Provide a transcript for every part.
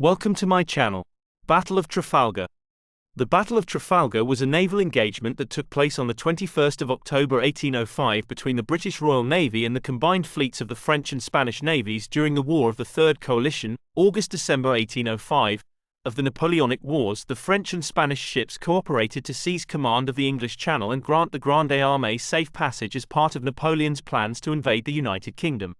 Welcome to my channel. Battle of Trafalgar. The Battle of Trafalgar was a naval engagement that took place on the 21st of October 1805 between the British Royal Navy and the combined fleets of the French and Spanish navies during the War of the Third Coalition, August-December 1805. Of the Napoleonic Wars, the French and Spanish ships cooperated to seize command of the English Channel and grant the Grande Armée safe passage as part of Napoleon's plans to invade the United Kingdom.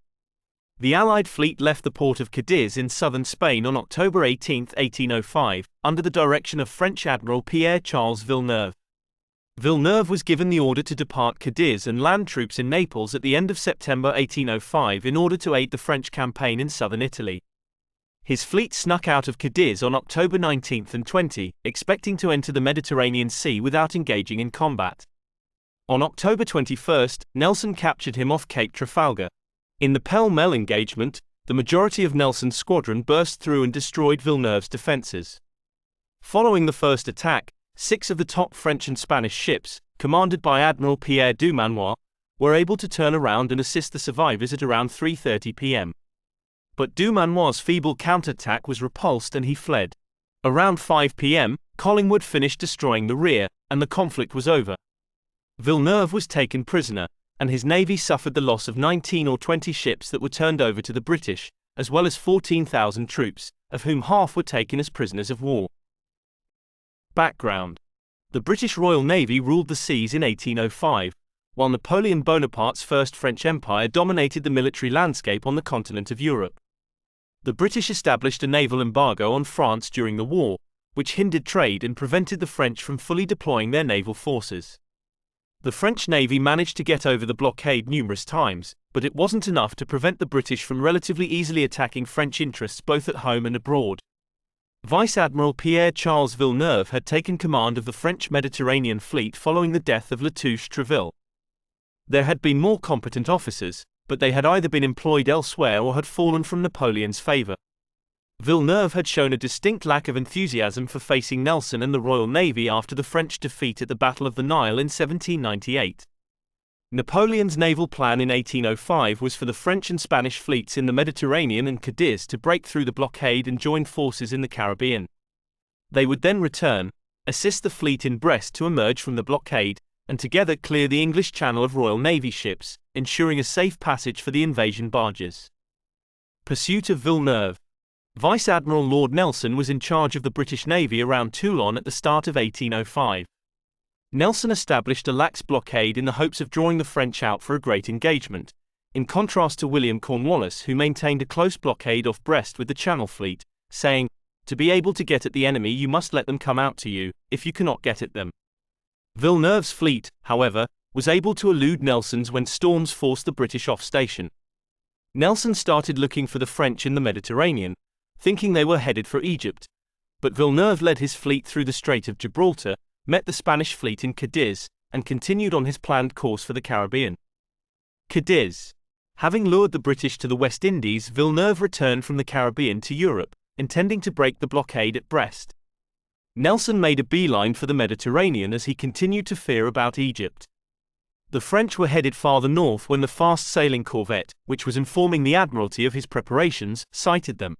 The Allied fleet left the port of Cadiz in southern Spain on October 18, 1805, under the direction of French Admiral Pierre-Charles Villeneuve. Villeneuve was given the order to depart Cadiz and land troops in Naples at the end of September 1805 in order to aid the French campaign in southern Italy. His fleet snuck out of Cadiz on October 19 and 20, expecting to enter the Mediterranean Sea without engaging in combat. On October 21, Nelson captured him off Cape Trafalgar. In the pell-mell engagement, the majority of Nelson's squadron burst through and destroyed Villeneuve's defenses. Following the first attack, 6 of the top French and Spanish ships, commanded by Admiral Pierre Dumanoir, were able to turn around and assist the survivors at around 3:30 p.m. But Dumanoir's feeble counterattack was repulsed and he fled. Around 5 p.m., Collingwood finished destroying the rear, and the conflict was over. Villeneuve was taken prisoner, and his navy suffered the loss of 19 or 20 ships that were turned over to the British, as well as 14,000 troops, of whom half were taken as prisoners of war. Background: the British Royal Navy ruled the seas in 1805, while Napoleon Bonaparte's First French Empire dominated the military landscape on the continent of Europe. The British established a naval embargo on France during the war, which hindered trade and prevented the French from fully deploying their naval forces. The French Navy managed to get over the blockade numerous times, but it wasn't enough to prevent the British from relatively easily attacking French interests both at home and abroad. Vice Admiral Pierre-Charles Villeneuve had taken command of the French Mediterranean fleet following the death of Latouche-Treville. There had been more competent officers, but they had either been employed elsewhere or had fallen from Napoleon's favor. Villeneuve had shown a distinct lack of enthusiasm for facing Nelson and the Royal Navy after the French defeat at the Battle of the Nile in 1798. Napoleon's naval plan in 1805 was for the French and Spanish fleets in the Mediterranean and Cadiz to break through the blockade and join forces in the Caribbean. They would then return, assist the fleet in Brest to emerge from the blockade, and together clear the English Channel of Royal Navy ships, ensuring a safe passage for the invasion barges. Pursuit of Villeneuve. Vice Admiral Lord Nelson was in charge of the British Navy around Toulon at the start of 1805. Nelson established a lax blockade in the hopes of drawing the French out for a great engagement, in contrast to William Cornwallis, who maintained a close blockade off Brest with the Channel Fleet, saying, "To be able to get at the enemy you must let them come out to you, if you cannot get at them." Villeneuve's fleet, however, was able to elude Nelson's when storms forced the British off station. Nelson started looking for the French in the Mediterranean, thinking they were headed for Egypt, but Villeneuve led his fleet through the Strait of Gibraltar, met the Spanish fleet in Cadiz, and continued on his planned course for the Caribbean. Cadiz. Having lured the British to the West Indies, Villeneuve returned from the Caribbean to Europe, intending to break the blockade at Brest. Nelson made a beeline for the Mediterranean as he continued to fear about Egypt. The French were headed farther north when the fast-sailing corvette, which was informing the Admiralty of his preparations, sighted them.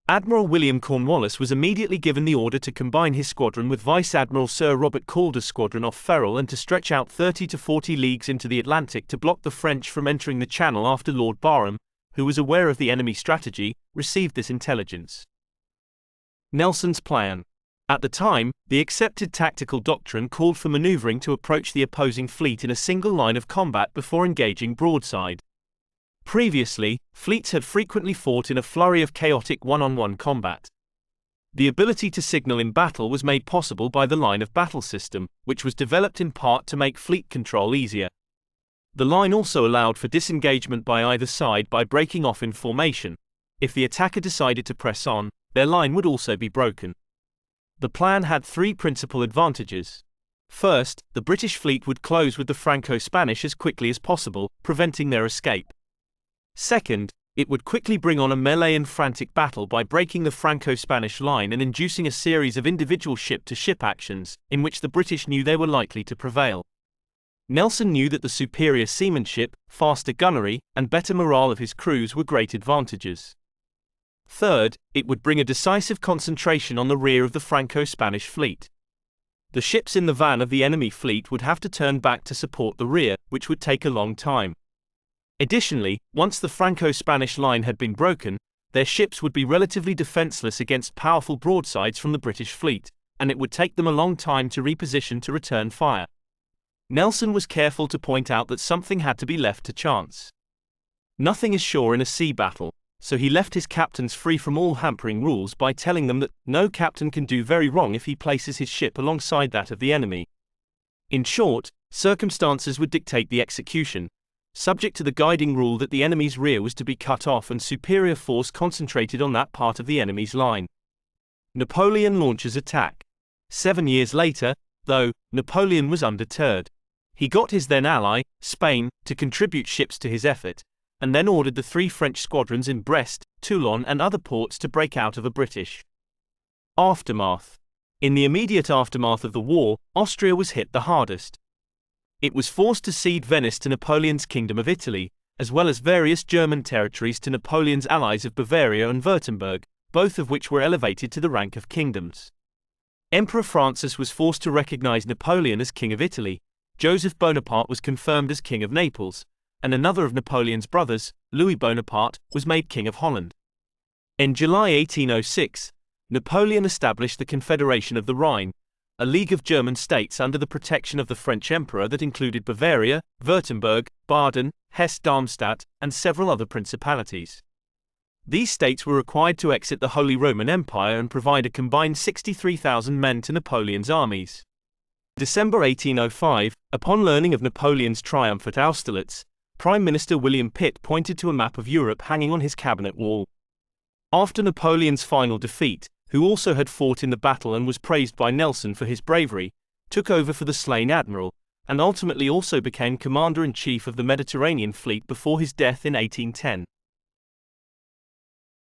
Admiral William Cornwallis was immediately given the order to combine his squadron with Vice Admiral Sir Robert Calder's squadron off Ferrol and to stretch out 30 to 40 leagues into the Atlantic to block the French from entering the Channel after Lord Barham, who was aware of the enemy strategy, received this intelligence. Nelson's plan. At the time, the accepted tactical doctrine called for maneuvering to approach the opposing fleet in a single line of combat before engaging broadside. Previously, fleets had frequently fought in a flurry of chaotic one-on-one combat. The ability to signal in battle was made possible by the line of battle system, which was developed in part to make fleet control easier. The line also allowed for disengagement by either side by breaking off in formation. If the attacker decided to press on, their line would also be broken. The plan had 3 principal advantages. First, the British fleet would close with the Franco-Spanish as quickly as possible, preventing their escape. Second, it would quickly bring on a melee and frantic battle by breaking the Franco-Spanish line and inducing a series of individual ship-to-ship actions, in which the British knew they were likely to prevail. Nelson knew that the superior seamanship, faster gunnery, and better morale of his crews were great advantages. Third, it would bring a decisive concentration on the rear of the Franco-Spanish fleet. The ships in the van of the enemy fleet would have to turn back to support the rear, which would take a long time. Additionally, once the Franco-Spanish line had been broken, their ships would be relatively defenseless against powerful broadsides from the British fleet, and it would take them a long time to reposition to return fire. Nelson was careful to point out that something had to be left to chance. Nothing is sure in a sea battle, so he left his captains free from all hampering rules by telling them that no captain can do very wrong if he places his ship alongside that of the enemy. In short, circumstances would dictate the execution, subject to the guiding rule that the enemy's rear was to be cut off and superior force concentrated on that part of the enemy's line. Napoleon launches attack. 7 years later, though, Napoleon was undeterred. He got his then ally, Spain, to contribute ships to his effort, and then ordered the 3 French squadrons in Brest, Toulon and other ports to break out of a British. Aftermath. In the immediate aftermath of the war, Austria was hit the hardest. It was forced to cede Venice to Napoleon's Kingdom of Italy, as well as various German territories to Napoleon's allies of Bavaria and Württemberg, both of which were elevated to the rank of kingdoms. Emperor Francis was forced to recognize Napoleon as King of Italy, Joseph Bonaparte was confirmed as King of Naples, and another of Napoleon's brothers, Louis Bonaparte, was made King of Holland. In July 1806, Napoleon established the Confederation of the Rhine, a league of German states under the protection of the French Emperor that included Bavaria, Württemberg, Baden, Hesse-Darmstadt, and several other principalities. These states were required to exit the Holy Roman Empire and provide a combined 63,000 men to Napoleon's armies. In December 1805, upon learning of Napoleon's triumph at Austerlitz, Prime Minister William Pitt pointed to a map of Europe hanging on his cabinet wall. After Napoleon's final defeat, who also had fought in the battle and was praised by Nelson for his bravery, took over for the slain admiral, and ultimately also became commander-in-chief of the Mediterranean fleet before his death in 1810.